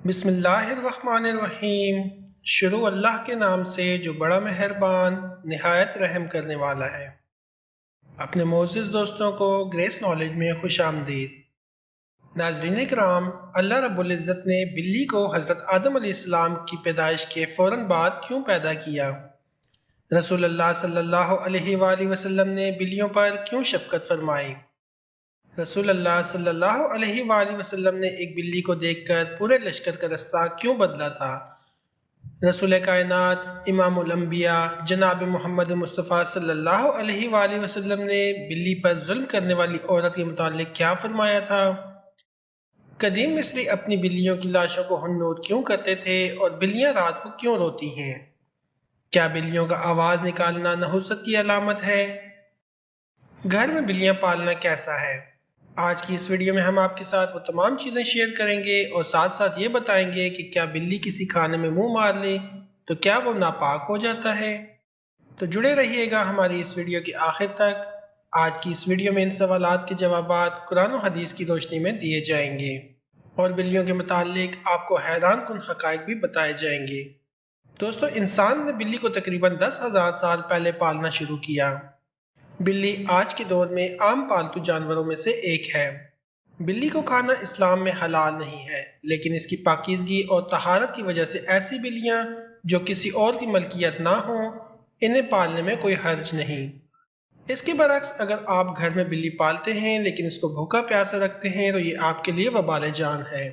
बिस्मिल्लाहिर्रहमानिर्रहीम। शुरू अल्लाह के नाम से जो बड़ा मेहरबान निहायत रहम करने वाला है। अपने मोअज़्ज़िज़ दोस्तों को ग्रेस नॉलेज में खुश आमदीद। नाज़रीन इकराम, अल्लाह रब्बुल इज़्ज़त ने बिल्ली को हज़रत आदम अलैहिस्सलाम की पैदाइश के फ़ौरन बाद क्यों पैदा किया? रसूलुल्लाह सल्लल्लाहु अलैहि वसल्लम ने बिल्लियों पर क्यों शफ़क़त फरमाई? रसूलुल्लाह सल्लल्लाहु अलैहि वसल्लम ने एक बिल्ली को देखकर पूरे लश्कर का रास्ता क्यों बदला था? रसूल कायनात इमामुल अंबिया जनाब मोहम्मद मुस्तफ़ा सल्लल्लाहु अलैहि वसल्लम ने बिल्ली पर जुल्म करने वाली औरत के मुतालिक क्या फरमाया था? कदीम मिस्री अपनी बिल्लियों की लाशों को हुन्नूद क्यों करते थे और बिल्लियां रात को क्यों रोती हैं? क्या बिल्लियों का आवाज़ निकालना नहुसत की अलामत है? घर में बिल्लियां पालना कैसा है? आज की इस वीडियो में हम आपके साथ वो तमाम चीज़ें शेयर करेंगे और साथ साथ ये बताएंगे कि क्या बिल्ली किसी खाने में मुंह मार ले तो क्या वो नापाक हो जाता है। तो जुड़े रहिएगा हमारी इस वीडियो के आखिर तक। आज की इस वीडियो में इन सवालात के जवाबात कुरान और हदीस की रोशनी में दिए जाएंगे और बिल्लियों के मुतालिक आपको हैरान कुन हक़ाइक़ भी बताए जाएंगे। दोस्तों, इंसान ने बिल्ली को तकरीबन 10,000 साल पहले पालना शुरू किया। बिल्ली आज के दौर में आम पालतू जानवरों में से एक है। बिल्ली को खाना इस्लाम में हलाल नहीं है, लेकिन इसकी पाकीज़गी और तहारत की वजह से ऐसी बिल्लियां जो किसी और की मलकियत ना हो, इन्हें पालने में कोई हर्ज नहीं। इसके बरक्स अगर आप घर में बिल्ली पालते हैं लेकिन इसको भूखा प्यासा रखते हैं तो ये आपके लिए वबाल जान है।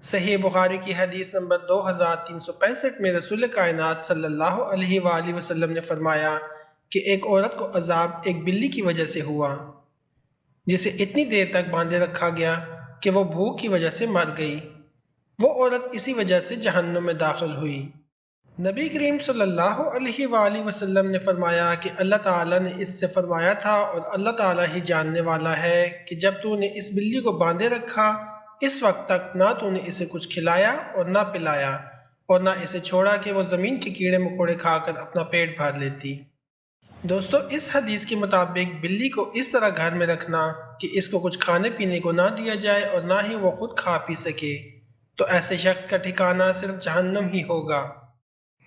सही बुखारी की हदीस नंबर 2365 में रसूल कायनात सल्लल्लाहु अलैहि वसल्लम ने फरमाया कि एक औरत को अजाब एक बिल्ली की वजह से हुआ, जिसे इतनी देर तक बांधे रखा गया कि वो भूख की वजह से मर गई। वो औरत इसी वजह से जहन्नुम में दाखिल हुई। नबी करीम सल्लल्लाहु अलैहि वसल्लम ने फरमाया कि अल्लाह ताला ने इससे फरमाया था और अल्लाह ताला ही जानने वाला है कि जब तूने इस बिल्ली को बांधे रखा, इस वक्त तक ना तूने इसे कुछ खिलाया और ना पिलाया और ना इसे छोड़ा कि वो ज़मीन के कीड़े मकोड़े खाकर अपना पेट भर लेती। दोस्तों, इस हदीस के मुताबिक बिल्ली को इस तरह घर में रखना कि इसको कुछ खाने पीने को ना दिया जाए और ना ही वो खुद खा पी सके, तो ऐसे शख्स का ठिकाना सिर्फ जहन्नम ही होगा।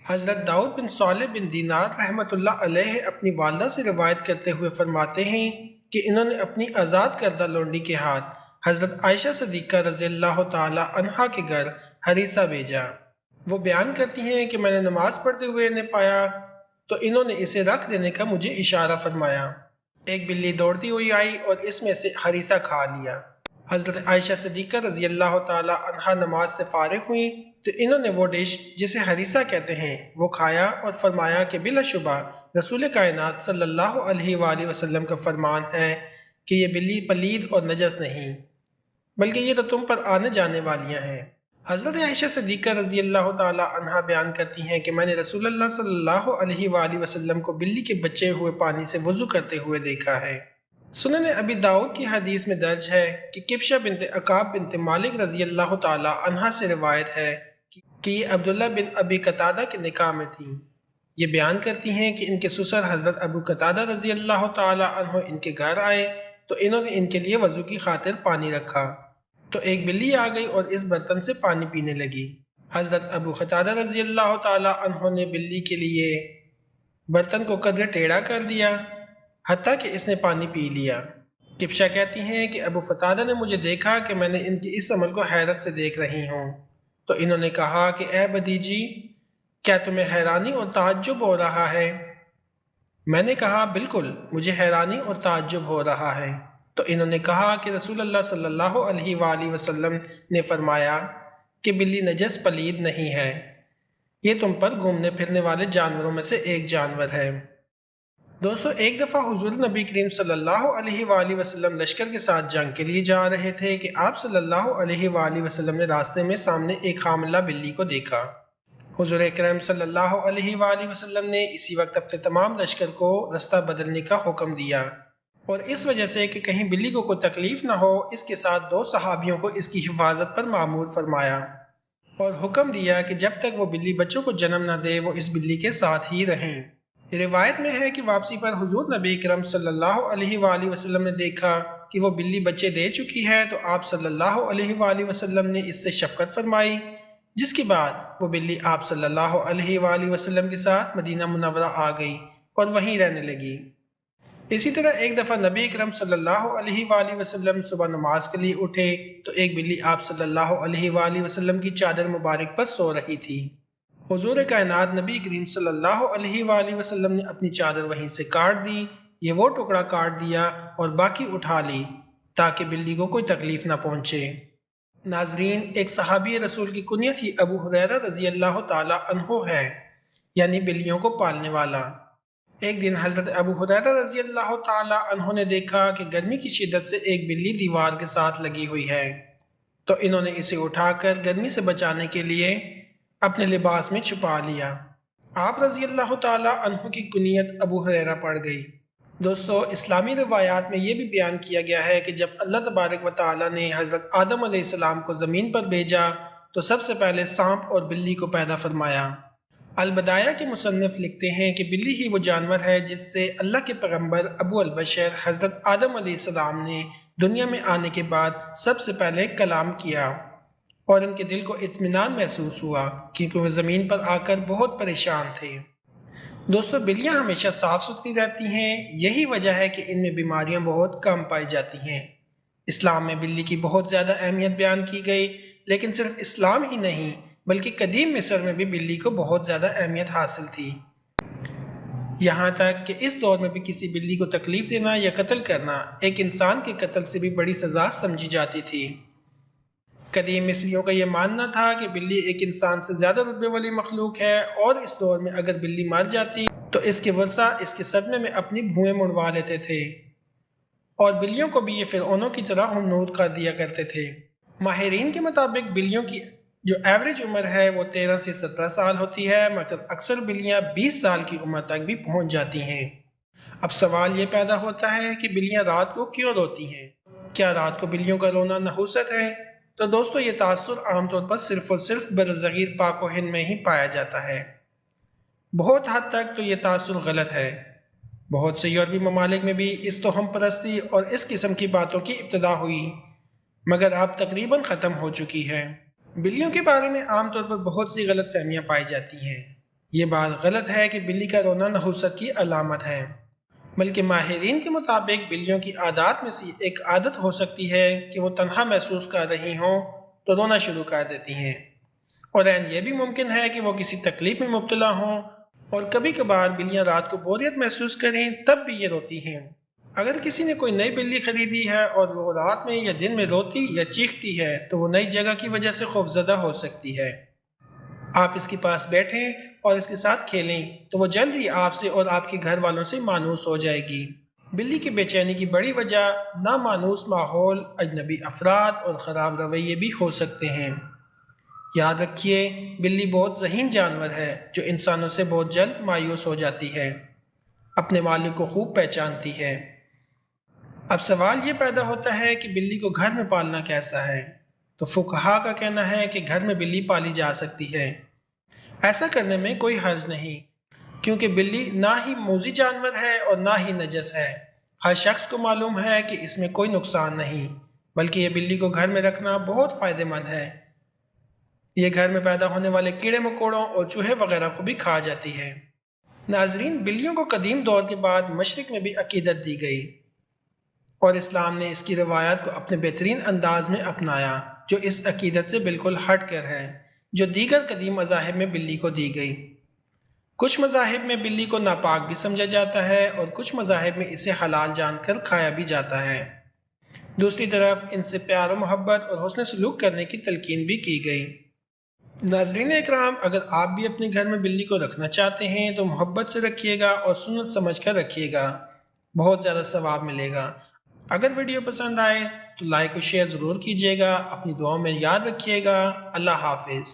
हज़रत दाऊद बिन सालेह बिन दीनार रहमतुल्लाह अलैह अपनी वालदा से रिवायत करते हुए फरमाते हैं कि इन्होंने अपनी आज़ाद करदा लोंडी के हाथ हज़रत आयशा सिद्दीक़ा रज़ियल्लाहु ताला अन्हा के घर हरीसा भेजा। वो बयान करती हैं कि मैंने नमाज पढ़ते हुए इन्हें पाया तो इन्होंने इसे रख देने का मुझे इशारा फरमाया। एक बिल्ली दौड़ती हुई आई और इसमें से हरीसा खा लिया। हज़रत आयशा सिद्दीक़ा रज़ियल्लाहु ताला अन्हा नमाज से फारिग हुई तो इन्होंने वो डिश जिसे हरीसा कहते हैं वो खाया और फरमाया कि बिलाशुबा रसूल कायनात सल्लल्लाहु अलैहि वसल्लम का फरमान है कि ये बिल्ली पलीद और नजस नहीं, बल्कि ये तो तुम पर आने जाने वालियाँ हैं। हज़रत आयशा सिद्दीक़ा रज़ियल्लाहु ताला अन्हा बयान करती हैं कि मैंने रसूलुल्लाह सल्लल्लाहु अलैहि वसल्लम को बिल्ली के बचे हुए पानी से वज़ू करते हुए देखा है। सुनन अबी दाऊद की हदीस में दर्ज है कि किब्शा बिनते अकाब बिनते मालिक रज़ियल्लाहु ताला अन्हा से रिवायत है कि ये अब्दुल्ला बिन अबी कतादा के निकाह में थीं। ये बयान करती हैं कि इनके ससुर हज़रत अबू कतादा रज़ियल्लाहु ताला अन्हु इनके घर आए तो इन्होंने इनके लिए वज़ू की खातिर पानी रखा तो एक बिल्ली आ गई और इस बर्तन से पानी पीने लगी। हज़रत अबू कतादा रज़ियल्लाहु ताला अन्हु ने बिल्ली के लिए बर्तन को कदरे टेढ़ा कर दिया हत्ता कि इसने पानी पी लिया। किब्शा कहती हैं कि अबू कतादा ने मुझे देखा कि मैंने इनके इस अमल को हैरत से देख रही हूँ, तो इन्होंने कहा कि ए भतीजी, क्या तुम्हें हैरानी और ताज्जुब हो रहा है? मैंने कहा बिल्कुल, मुझे हैरानी और ताज्जुब हो रहा है। तो इन्होंने कहा कि रसूलुल्लाह सल्लल्लाहु अलैहि वसल्लम ने फरमाया कि बिल्ली नजस पलीद नहीं है, ये तुम पर घूमने फिरने वाले जानवरों में से एक जानवर है। दोस्तों, एक दफ़ा हुज़ूर नबी करीम सल्लल्लाहु अलैहि वसल्लम लश्कर के साथ जंग के लिए जा रहे थे कि आप सल्लल्लाहु अलैहि वसल्लम ने रास्ते में सामने एक हामिला बिल्ली को देखा। हुज़ूर अकरम सल्लल्लाहु अलैहि वसल्लम ने इसी वक्त अपने तमाम लश्कर को रास्ता बदलने का हुक्म दिया और इस वजह से कि कहीं बिल्ली को कोई तकलीफ़ ना हो, इसके साथ 2 सहाबियों को इसकी हिफाजत पर मामूर फरमाया और हुक्म दिया कि जब तक वो बिल्ली बच्चों को जन्म न दे वो इस बिल्ली के साथ ही रहें। रिवायत में है कि वापसी पर हुज़ूर नबी करम सल्लल्लाहु अलैहि वसल्लम ने देखा कि वो बिल्ली बच्चे दे चुकी है तो आप सल्लल्लाहु अलैहि वसल्लम ने इससे शफ़क़त फरमाई جس کے بعد وہ بلی آپ صلی اللہ علیہ وآلہ وسلم کے ساتھ مدینہ منورہ آ گئی اور وہیں رہنے لگی۔ اسی طرح ایک دفعہ نبی اکرم صلی اللہ علیہ وآلہ وسلم صبح نماز کے لیے اٹھے تو ایک بلی آپ صلی اللہ علیہ وآلہ وسلم کی چادر مبارک پر سو رہی تھی۔ حضور کائنات نبی کریم صلی اللہ علیہ وآلہ وسلم نے اپنی چادر وہیں سے کاٹ دی، یہ وہ ٹکڑا کاٹ دیا اور باقی اٹھا لی تاکہ بلی کو کوئی تکلیف نہ پہنچے۔ ناظرین، ایک صحابی رسول کی کنیت ہی ابو ہریرہ رضی اللہ تعالی عنہ ہے، یعنی بلیوں کو پالنے والا۔ ایک دن حضرت ابو ہریرہ رضی اللہ تعالی عنہ نے دیکھا کہ گرمی کی شدت سے ایک بلی دیوار کے ساتھ لگی ہوئی ہے، تو انہوں نے اسے اٹھا کر گرمی سے بچانے کے لیے اپنے لباس میں چھپا لیا۔ آپ رضی اللہ تعالی عنہ کی کنیت ابو ہریرہ پڑ گئی۔ دوستو، اسلامی روایات میں یہ بھی بیان کیا گیا ہے کہ جب اللہ تبارک و تعالی نے حضرت آدم علیہ السلام کو زمین پر بھیجا تو سب سے پہلے سانپ اور بلی کو پیدا فرمایا۔ البدایہ کے مصنف لکھتے ہیں کہ بلی ہی وہ جانور ہے جس سے اللہ کے پیغمبر ابو البشر حضرت آدم علیہ السلام نے دنیا میں آنے کے بعد سب سے پہلے کلام کیا، اور ان کے دل کو اطمینان محسوس ہوا کیونکہ وہ زمین پر آ کر بہت پریشان تھے۔ دوستو، بلیاں ہمیشہ صاف ستھری رہتی ہیں، یہی وجہ ہے کہ ان میں بیماریاں بہت کم پائی جاتی ہیں۔ اسلام میں بلی کی بہت زیادہ اہمیت بیان کی گئی، لیکن صرف اسلام ہی نہیں بلکہ قدیم مصر میں بھی بلی کو بہت زیادہ اہمیت حاصل تھی، یہاں تک کہ اس دور میں بھی کسی بلی کو تکلیف دینا یا قتل کرنا ایک انسان کے قتل سے بھی بڑی سزا سمجھی جاتی تھی۔ قدیم مصریوں کا یہ ماننا تھا کہ بلی ایک انسان سے زیادہ رتبے والی مخلوق ہے، اور اس دور میں اگر بلی مر جاتی تو اس کے ورثہ اس کے صدمے میں اپنی بھوئیں مڑوا لیتے تھے، اور بلیوں کو بھی یہ فرعونوں کی طرح ہنود کر دیا کرتے تھے۔ ماہرین کے مطابق بلیوں کی جو ایوریج عمر ہے وہ 13 سے 17 سال ہوتی ہے، مگر اکثر بلیاں 20 سال کی عمر تک بھی پہنچ جاتی ہیں۔ اب سوال یہ پیدا ہوتا ہے کہ بلیاں رات کو کیوں روتی ہیں؟ کیا رات کو بلیوں کا رونا نحوست ہے؟ تو دوستو، یہ تاثر عام طور پر صرف اور صرف برصغیر پاک و ہند میں ہی پایا جاتا ہے۔ بہت حد تک تو یہ تاثر غلط ہے۔ بہت سے یورپی ممالک میں بھی اس توہم پرستی اور اس قسم کی باتوں کی ابتدا ہوئی، مگر اب تقریباً ختم ہو چکی ہے۔ بلیوں کے بارے میں عام طور پر بہت سی غلط فہمیاں پائی جاتی ہیں۔ یہ بات غلط ہے کہ بلی کا رونا نحوست کی علامت ہے، بلکہ ماہرین کے مطابق بلیوں کی عادات میں سے ایک عادت ہو سکتی ہے کہ وہ تنہا محسوس کر رہی ہوں تو رونا شروع کر دیتی ہیں، اور عین یہ بھی ممکن ہے کہ وہ کسی تکلیف میں مبتلا ہوں، اور کبھی کبھار بلیاں رات کو بوریت محسوس کریں تب بھی یہ روتی ہیں۔ اگر کسی نے کوئی نئی بلی خریدی ہے اور وہ رات میں یا دن میں روتی یا چیختی ہے تو وہ نئی جگہ کی وجہ سے خوفزدہ ہو سکتی ہے۔ آپ اس کے پاس بیٹھیں اور اس کے ساتھ کھیلیں تو وہ جلد ہی آپ سے اور آپ کے گھر والوں سے مانوس ہو جائے گی۔ بلی کی بے چینی کی بڑی وجہ نامانوس ماحول، اجنبی افراد اور خراب رویے بھی ہو سکتے ہیں۔ یاد رکھیے، بلی بہت ذہین جانور ہے جو انسانوں سے بہت جلد مایوس ہو جاتی ہے، اپنے مالک کو خوب پہچانتی ہے۔ اب سوال یہ پیدا ہوتا ہے کہ بلی کو گھر میں پالنا کیسا ہے؟ تو فقہا کا کہنا ہے کہ گھر میں بلی پالی جا سکتی ہے، ایسا کرنے میں کوئی حرج نہیں، کیونکہ بلی نہ ہی موذی جانور ہے اور نہ ہی نجس ہے۔ ہر شخص کو معلوم ہے کہ اس میں کوئی نقصان نہیں، بلکہ یہ بلی کو گھر میں رکھنا بہت فائدہ مند ہے۔ یہ گھر میں پیدا ہونے والے کیڑے مکوڑوں اور چوہے وغیرہ کو بھی کھا جاتی ہے۔ ناظرین، بلیوں کو قدیم دور کے بعد مشرق میں بھی عقیدت دی گئی، اور اسلام نے اس کی روایات کو اپنے بہترین انداز میں اپنایا جو اس عقیدت سے بالکل ہٹ کر ہے جو دیگر قدیم مذاہب میں بلی کو دی گئی۔ کچھ مذاہب میں بلی کو ناپاک بھی سمجھا جاتا ہے اور کچھ مذاہب میں اسے حلال جان کر کھایا بھی جاتا ہے۔ دوسری طرف ان سے پیار و محبت اور حسن سلوک کرنے کی تلقین بھی کی گئی۔ ناظرین اکرام، اگر آپ بھی اپنے گھر میں بلی کو رکھنا چاہتے ہیں تو محبت سے رکھیے گا اور سنت سمجھ کر رکھیے گا، بہت زیادہ ثواب ملے گا۔ اگر ویڈیو پسند آئے تو لائک اور شیئر ضرور کیجیے گا، اپنی دعاؤں میں یاد رکھیے گا۔ اللہ حافظ۔